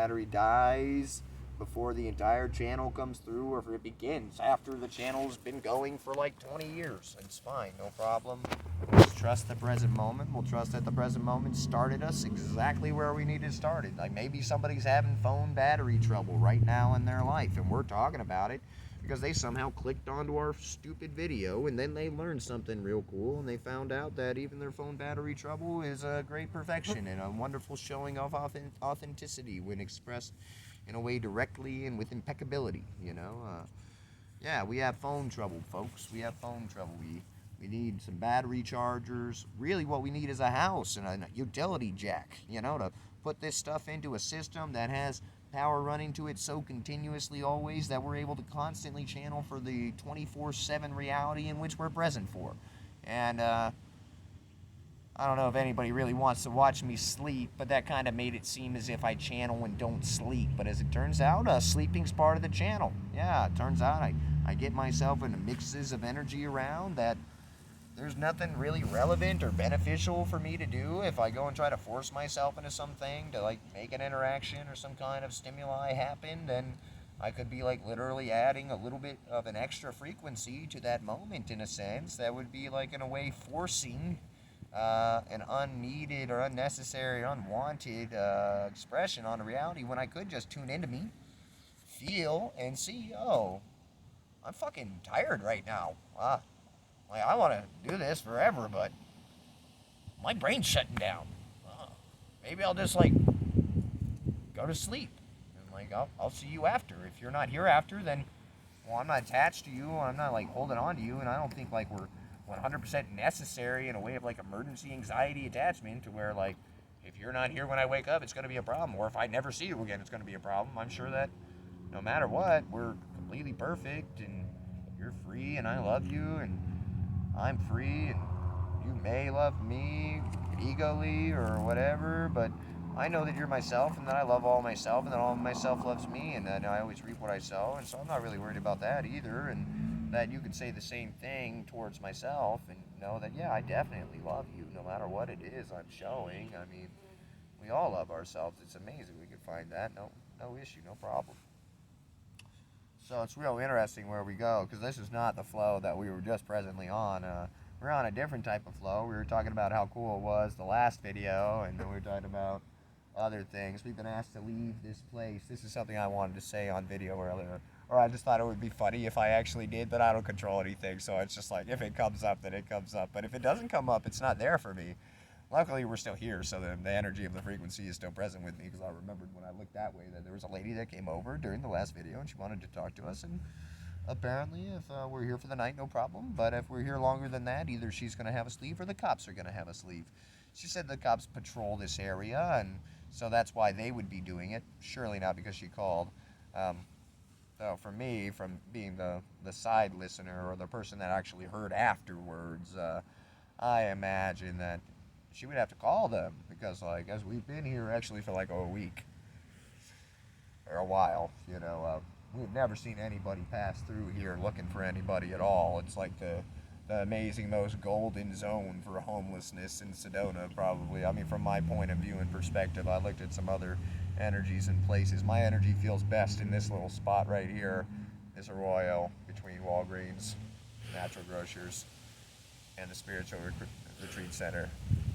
battery dies before the entire channel comes through, or if it begins after the channel's been going for like 20 years. It's fine, no problem. Just trust the present moment. We'll trust that the present moment started us exactly where we needed started. Like maybe somebody's having phone battery trouble right now in their life, and we're talking about it because they somehow clicked onto our stupid video, and then they learned something real cool, and they found out that even their phone battery trouble is a great perfection and a wonderful showing of authenticity when expressed in a way directly and with impeccability, you know. Yeah, we have phone trouble, folks. We have phone trouble. We need some battery chargers. Really what we need is a house and a utility jack, you know, to put this stuff into a system that has power running to it so continuously always that we're able to constantly channel for the 24/7 reality in which we're present for. And I don't know if anybody really wants to watch me sleep, but that kind of made it seem as if I channel and don't sleep. But as it turns out, sleeping's part of the channel. Yeah, it turns out I get myself into mixes of energy around that there's nothing really relevant or beneficial for me to do. If I go and try to force myself into something to like make an interaction or some kind of stimuli happen, then I could be like literally adding a little bit of an extra frequency to that moment in a sense that would be like in a way forcing an unneeded or unnecessary or unwanted expression on reality when I could just tune into me, feel, and see, oh, I'm fucking tired right now. Like, I want to do this forever, but my brain's shutting down. Maybe I'll just, like, go to sleep. And, like, I'll see you after. If you're not here after, then, well, I'm not attached to you. I'm not, like, holding on to you. And I don't think, like, we're 100% necessary in a way of, like, emergency anxiety attachment to where, like, if you're not here when I wake up, it's going to be a problem. Or if I never see you again, it's going to be a problem. I'm sure that no matter what, we're completely perfect and you're free and I love you and I'm free and you may love me egally or whatever, but I know that you're myself and that I love all myself and that all of myself loves me and that I always reap what I sow, and so I'm not really worried about that either, and that you could say the same thing towards myself and know that, yeah, I definitely love you no matter what it is I'm showing. I mean, we all love ourselves. It's amazing we can find that. No issue, no problem. So it's real interesting where we go, because this is not the flow that we were just presently on. We're on a different type of flow. We were talking about how cool it was the last video, and then we were talking about other things. We've been asked to leave this place. This is something I wanted to say on video earlier, or I just thought it would be funny if I actually did, but I don't control anything, so it's just like, if it comes up, then it comes up. But if it doesn't come up, it's not there for me. Luckily, we're still here, so the energy of the frequency is still present with me, because I remembered when I looked that way that there was a lady that came over during the last video, and she wanted to talk to us, and apparently, if we're here for the night, no problem, but if we're here longer than that, either she's going to have us leave or the cops are going to have us leave. She said the cops patrol this area, and so that's why they would be doing it, surely not because she called. So for me, from being the side listener or the person that actually heard afterwards, I imagine that she would have to call them, because, like, as we've been here actually for like a week or a while, you know, we've never seen anybody pass through here looking for anybody at all. It's like the amazing, most golden zone for homelessness in Sedona, probably. I mean, from my point of view and perspective, I looked at some other energies and places. My energy feels best in this little spot right here, this Arroyo between Walgreens, Natural Grocers, and the Spiritual Retreat Center,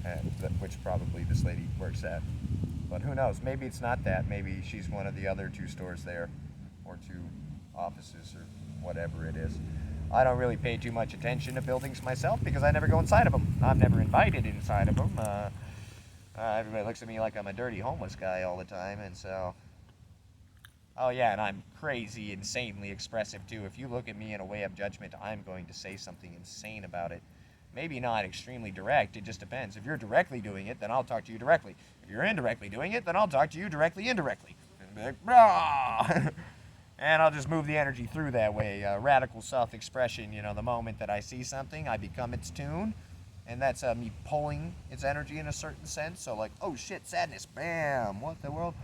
and which probably this lady works at. But who knows? Maybe it's not that. Maybe she's one of the other two stores there, or two offices, or whatever it is. I don't really pay too much attention to buildings myself because I never go inside of them. I'm never invited inside of them. Everybody looks at me like I'm a dirty homeless guy all the time, and so... Oh yeah, and I'm crazy, insanely expressive too. If you look at me in a way of judgment, I'm going to say something insane about it. Maybe not extremely direct, it just depends. If you're directly doing it, then I'll talk to you directly. If you're indirectly doing it, then I'll talk to you directly, indirectly. And be like, "Brah!" And I'll just move the energy through that way. Radical self-expression, you know, the moment that I see something, I become its tune. And that's me pulling its energy in a certain sense. So like, oh shit, sadness, bam, what the world?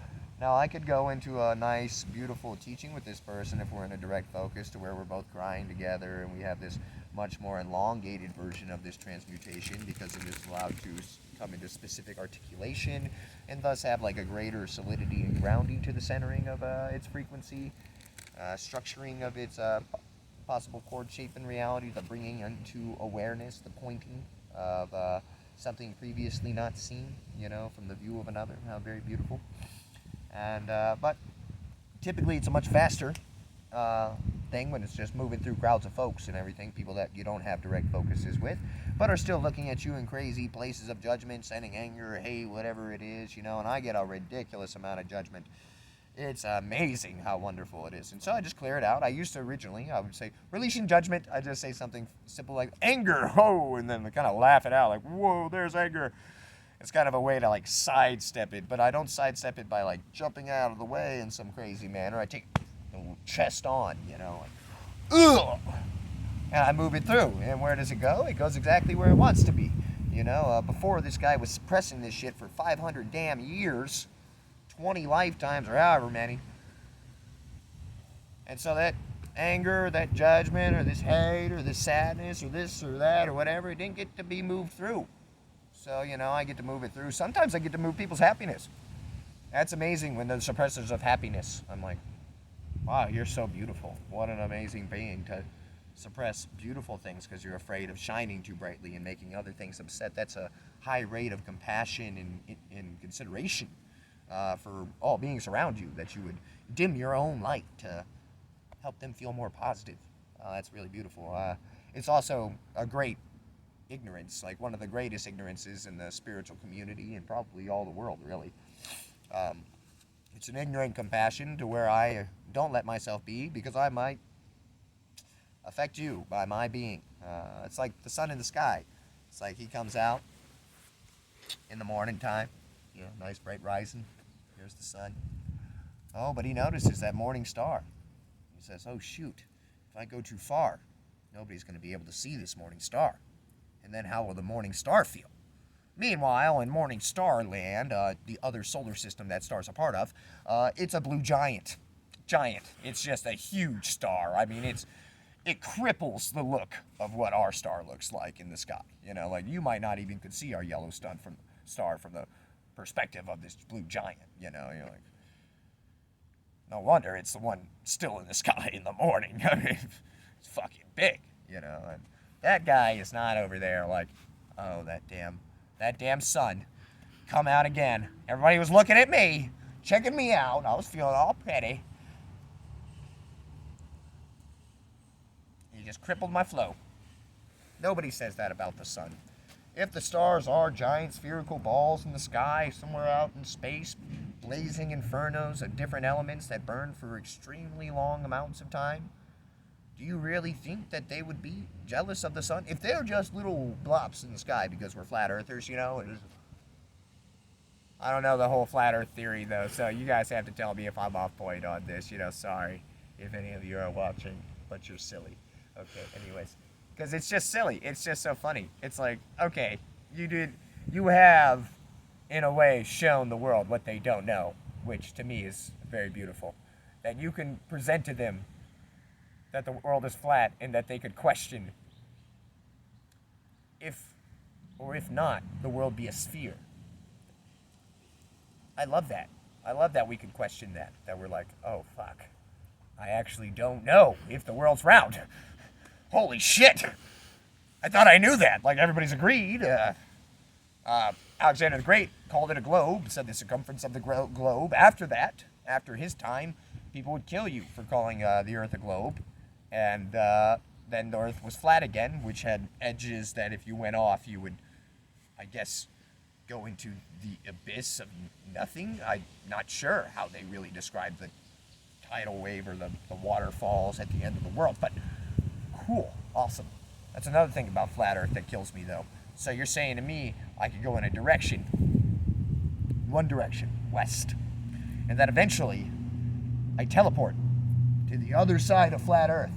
Now, I could go into a nice, beautiful teaching with this person if we're in a direct focus to where we're both crying together and we have this much more elongated version of this transmutation because it is allowed to come into specific articulation and thus have like a greater solidity and grounding to the centering of its frequency, structuring of its possible chord shape in reality, the bringing into awareness, the pointing of something previously not seen, from the view of another. How very beautiful. And but typically it's a much faster thing when it's just moving through crowds of folks and everything, people that you don't have direct focuses with, but are still looking at you in crazy places of judgment, sending anger, hate, whatever it is, and I get a ridiculous amount of judgment. It's amazing how wonderful it is. And so I just clear it out. I used to originally, I would say, releasing judgment, I just say something simple like anger, ho, and then kind of laugh it out like, whoa, there's anger. It's kind of a way to like sidestep it, but I don't sidestep it by like jumping out of the way in some crazy manner. I take chest on, like, ugh, and I move it through. And where does it go? It goes exactly where it wants to be. Before this guy was suppressing this shit for 500 damn years, 20 lifetimes or however many. And so that anger, that judgment, or this hate, or this sadness, or this or that, or whatever, it didn't get to be moved through. So, I get to move it through. Sometimes I get to move people's happiness. That's amazing when they're suppressors of happiness. I'm like, wow, you're so beautiful. What an amazing being to suppress beautiful things because you're afraid of shining too brightly and making other things upset. That's a high rate of compassion and consideration for all beings around you, that you would dim your own light to help them feel more positive. That's really beautiful. It's also a great ignorance, like one of the greatest ignorances in the spiritual community and probably all the world, really. It's an ignorant compassion to where I don't let myself be because I might affect you by my being. It's like the sun in the sky. It's like he comes out in the morning time, nice bright rising. Here's the sun. Oh, but he notices that morning star. He says, oh shoot, if I go too far, nobody's going to be able to see this morning star. And then how will the morning star feel? Meanwhile, in morning star land, the other solar system that star's a part of, it's a blue giant. It's just a huge star. I mean, it cripples the look of what our star looks like in the sky. Like you might not even could see our yellow star from the perspective of this blue giant. You're like, no wonder it's the one still in the sky in the morning. I mean, it's fucking big, And that guy is not over there like, oh, that damn sun, come out again. Everybody was looking at me, checking me out. I was feeling all pretty. He just crippled my flow. Nobody says that about the sun. If the stars are giant spherical balls in the sky, somewhere out in space, blazing infernos of different elements that burn for extremely long amounts of time, do you really think that they would be jealous of the sun? If they're just little blops in the sky because we're flat earthers, I don't know the whole flat earth theory, though, so you guys have to tell me if I'm off point on this. Sorry if any of you are watching, but you're silly. Okay, anyways. Because it's just silly. It's just so funny. It's like, okay, you have, in a way, shown the world what they don't know, which to me is very beautiful. That you can present to them that the world is flat and that they could question if not, the world be a sphere. I love that. I love that we could question that we're like, oh, fuck. I actually don't know if the world's round. Holy shit! I thought I knew that. Like, everybody's agreed. Alexander the Great called it a globe, said the circumference of the globe. After his time, people would kill you for calling the Earth a globe. And then the Earth was flat again, which had edges that if you went off, you would, I guess, go into the abyss of nothing. I'm not sure how they really describe the tidal wave or the waterfalls at the end of the world, but cool, awesome. That's another thing about flat Earth that kills me, though. So you're saying to me I could go in a direction, one direction, west, and that eventually I teleport to the other side of flat Earth.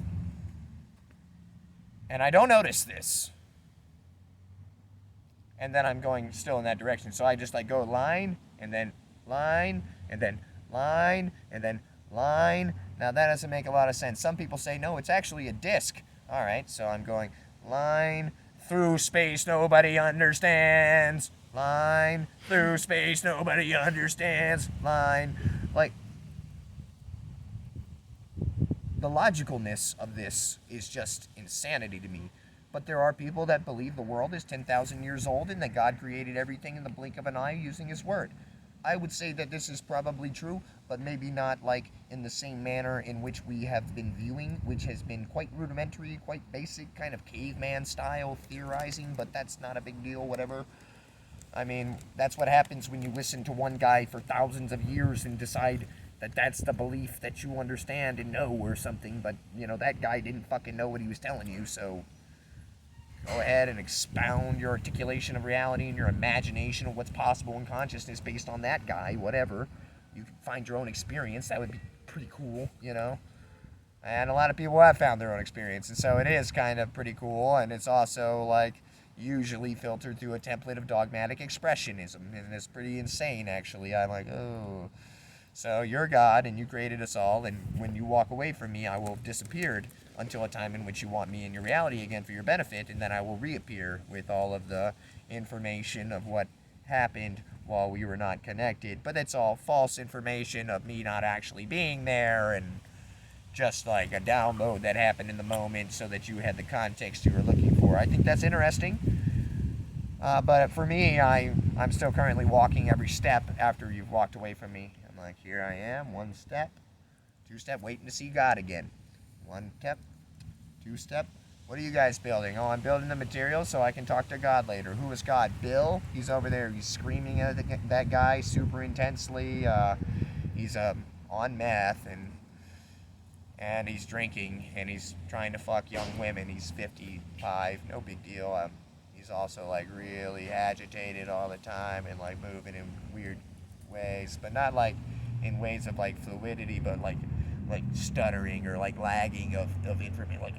And I don't notice this. And then I'm going still in that direction. So I just like go line, and then line, and then line, and then line. Now that doesn't make a lot of sense. Some people say, no, it's actually a disc. All right, so I'm going line, through space, nobody understands. Line, through space, nobody understands. Line. Like, the logicalness of this is just insanity to me. But there are people that believe the world is 10,000 years old and that God created everything in the blink of an eye using His Word. I would say that this is probably true, but maybe not like in the same manner in which we have been viewing, which has been quite rudimentary, quite basic, kind of caveman style theorizing, but that's not a big deal, whatever. I mean, that's what happens when you listen to one guy for thousands of years and decide that that's the belief that you understand and know or something, but, you know, that guy didn't fucking know what he was telling you, so go ahead and expound your articulation of reality and your imagination of what's possible in consciousness based on that guy, whatever. You can find your own experience. That would be pretty cool, you know? And a lot of people have found their own experience, and so it is kind of pretty cool, and it's also, like, usually filtered through a template of dogmatic expressionism, and it's pretty insane, actually. I'm like, oh. So you're God, and you created us all, and when you walk away from me, I will have disappeared until a time in which you want me in your reality again for your benefit, and then I will reappear with all of the information of what happened while we were not connected. But it's all false information of me not actually being there, and just like a download that happened in the moment so that you had the context you were looking for. I think that's interesting. But for me, I'm still currently walking every step after you've walked away from me. I'm like, here I am, 1 step, 2 step, waiting to see God again. 1 step, 2 step. What are you guys building? Oh, I'm building the material so I can talk to God later. Who is God? Bill? He's over there. He's screaming at that guy super intensely. He's on meth and he's drinking and he's trying to fuck young women. He's 55. No big deal. He's also like really agitated all the time and like moving in weird ways, but not like in ways of like fluidity, but like stuttering or like lagging of information, like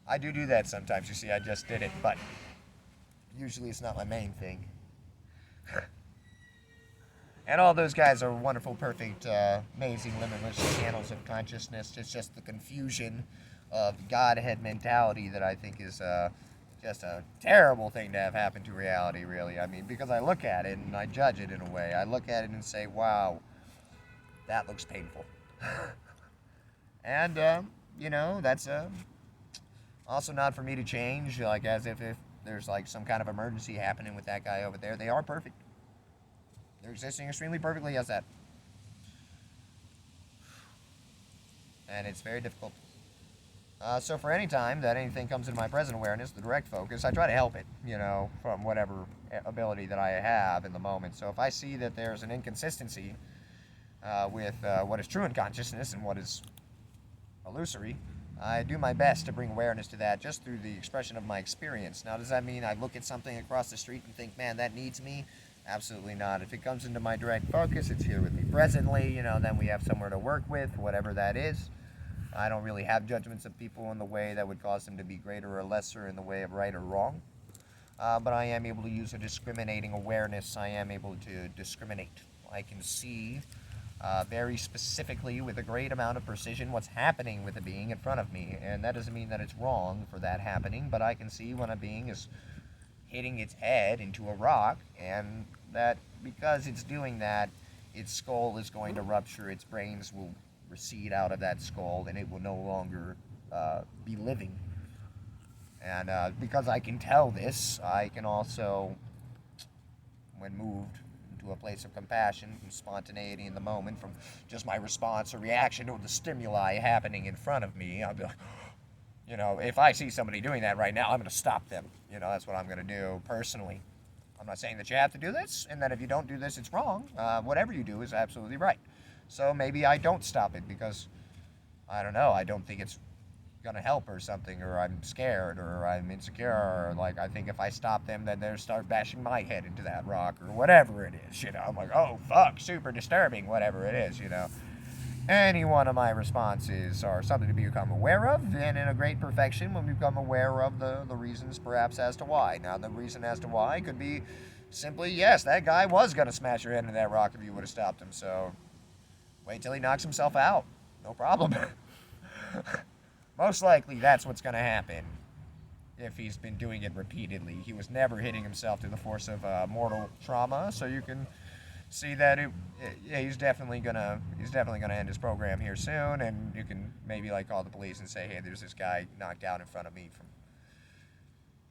I do that sometimes. You see, I just did it, but usually it's not my main thing. And all those guys are wonderful, perfect, amazing, limitless channels of consciousness. It's just the confusion of Godhead mentality that I think is just a terrible thing to have happen to reality, really. I mean, because I look at it and I judge it in a way. I look at it and say, wow, that looks painful. And, you know, that's also not for me to change, like as if there's like some kind of emergency happening with that guy over there. They are perfect. They're existing extremely perfectly as that. And it's very difficult. So for any time that anything comes into my present awareness, the direct focus, I try to help it, you know, from whatever ability that I have in the moment. So if I see that there's an inconsistency with what is true in consciousness and what is illusory, I do my best to bring awareness to that just through the expression of my experience. Now, does that mean I look at something across the street and think, man, that needs me? Absolutely not. If it comes into my direct focus, it's here with me presently, you know, then we have somewhere to work with, whatever that is. I don't really have judgments of people in the way that would cause them to be greater or lesser in the way of right or wrong. But I am able to use a discriminating awareness. I am able to discriminate. I can see very specifically with a great amount of precision what's happening with a being in front of me. And that doesn't mean that it's wrong for that happening, but I can see when a being is hitting its head into a rock, and that because it's doing that, its skull is going to rupture, its brains will recede out of that skull, and it will no longer be living. And because I can tell this, I can also, when moved to a place of compassion and spontaneity in the moment from just my response or reaction to the stimuli happening in front of me, I'll be like, you know, if I see somebody doing that right now, I'm going to stop them. You know, that's what I'm going to do personally. I'm not saying that you have to do this, and that if you don't do this, it's wrong. Whatever you do is absolutely right. So maybe I don't stop it because, I don't know, I don't think it's going to help or something, or I'm scared, or I'm insecure, or like I think if I stop them, then they'll start bashing my head into that rock, or whatever it is, you know. I'm like, oh, fuck, super disturbing, whatever it is, you know. Any one of my responses are something to become aware of, and in a great perfection, when we become aware of the reasons perhaps as to why. Now, the reason as to why could be simply, yes, that guy was going to smash your head into that rock if you would have stopped him, so wait till he knocks himself out. No problem. Most likely, that's what's going to happen if he's been doing it repeatedly. He was never hitting himself through the force of mortal trauma, so you can see that yeah, he's definitely gonna end his program here soon, and you can maybe like call the police and say, hey, there's this guy knocked out in front of me from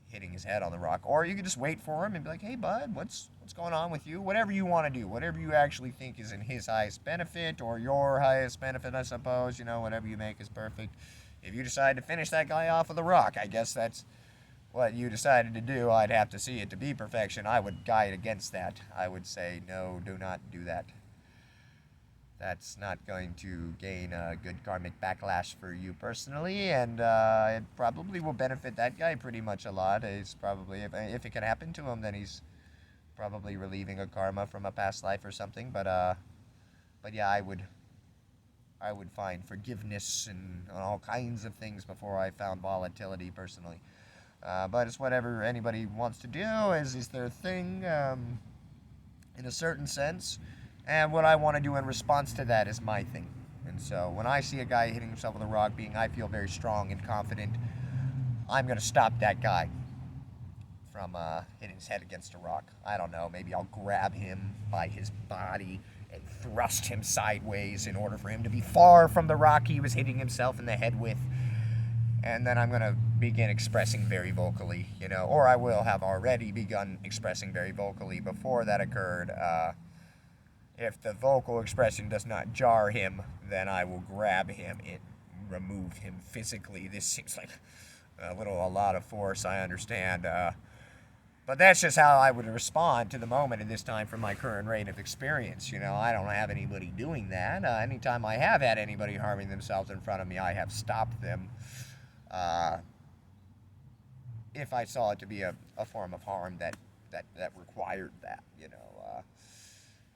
hitting his head on the rock. Or you can just wait for him and be like, hey bud, what's going on with you? Whatever you want to do, whatever you actually think is in his highest benefit or your highest benefit, I suppose, whatever you make is perfect. If you decide to finish that guy off with a rock, I guess that's what you decided to do. I'd have to see it to be perfection. I would guide against that. I would say, no, do not do that. That's not going to gain a good karmic backlash for you personally, and it probably will benefit that guy pretty much a lot. He's probably, if it can happen to him, then he's probably relieving a karma from a past life or something. But yeah, I would find forgiveness and all kinds of things before I found volatility personally. But it's whatever anybody wants to do is their thing, in a certain sense. And what I want to do in response to that is my thing. And so when I see a guy hitting himself with a rock, I feel very strong and confident, I'm going to stop that guy from hitting his head against a rock. I don't know, maybe I'll grab him by his body and thrust him sideways in order for him to be far from the rock he was hitting himself in the head with. And then I'm going to begin expressing very vocally, or I will have already begun expressing very vocally before that occurred. If the vocal expression does not jar him, then I will grab him and remove him physically. This seems like a lot of force, I understand. But that's just how I would respond to the moment at this time from my current rate of experience. I don't have anybody doing that. Anytime I have had anybody harming themselves in front of me, I have stopped them. If I saw it to be a form of harm that required that,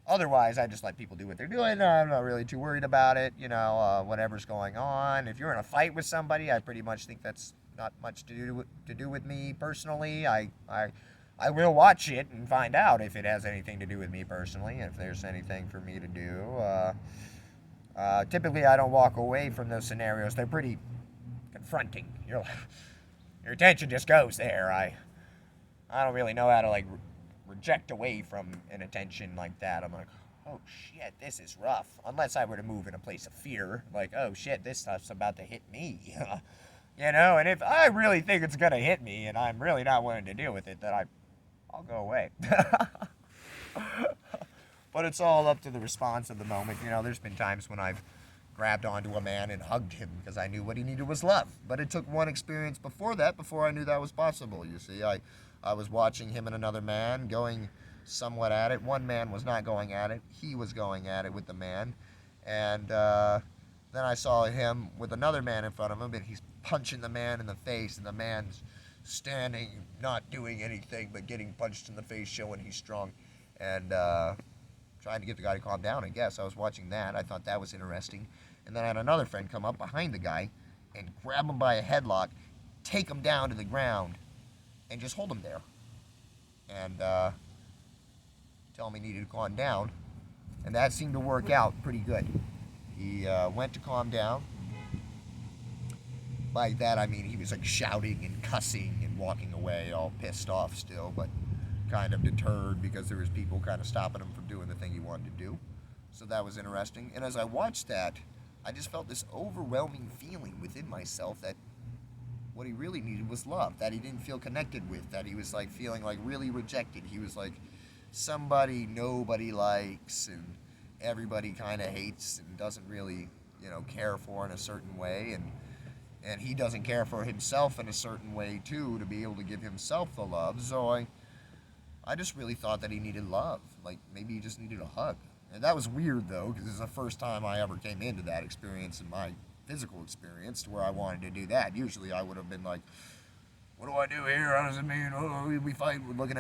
Otherwise, I just let people do what they're doing. I'm not really too worried about it, whatever's going on. If you're in a fight with somebody, I pretty much think that's not much to do with me personally. I will watch it and find out if it has anything to do with me personally, if there's anything for me to do. Typically, I don't walk away from those scenarios. They're pretty confronting. Your attention just goes there. I don't really know how to reject away from an attention like that. I'm like, oh shit, this is rough. Unless I were to move in a place of fear, like, oh shit, this stuff's about to hit me. And if I really think it's gonna hit me and I'm really not willing to deal with it, then I'll go away. But it's all up to the response of the moment. There's been times when I've grabbed onto a man and hugged him because I knew what he needed was love. But it took one experience before I knew that was possible. You see, I was watching him and another man going somewhat at it. One man was not going at it. He was going at it with the man. And then I saw him with another man in front of him, and he's punching the man in the face, and the man's standing, not doing anything but getting punched in the face, showing he's strong, and trying to get the guy to calm down, I guess. I was watching that. I thought that was interesting. And then I had another friend come up behind the guy and grab him by a headlock, take him down to the ground, and just hold him there. And tell him he needed to calm down. And that seemed to work out pretty good. He went to calm down. By that I mean he was shouting and cussing and walking away, all pissed off still, but kind of deterred because there was people kind of stopping him from doing the thing he wanted to do. So that was interesting. And as I watched that, I just felt this overwhelming feeling within myself that what he really needed was love, that he didn't feel connected with, that he was feeling really rejected. He was somebody nobody likes and everybody kind of hates and doesn't really, care for in a certain way, and he doesn't care for himself in a certain way too, to be able to give himself the love. So I just really thought that he needed love, maybe he just needed a hug. And that was weird though, because this is the first time I ever came into that experience in my physical experience to where I wanted to do that. Usually I would have been like, what do I do here? How does it mean? Oh, we fight. We're looking at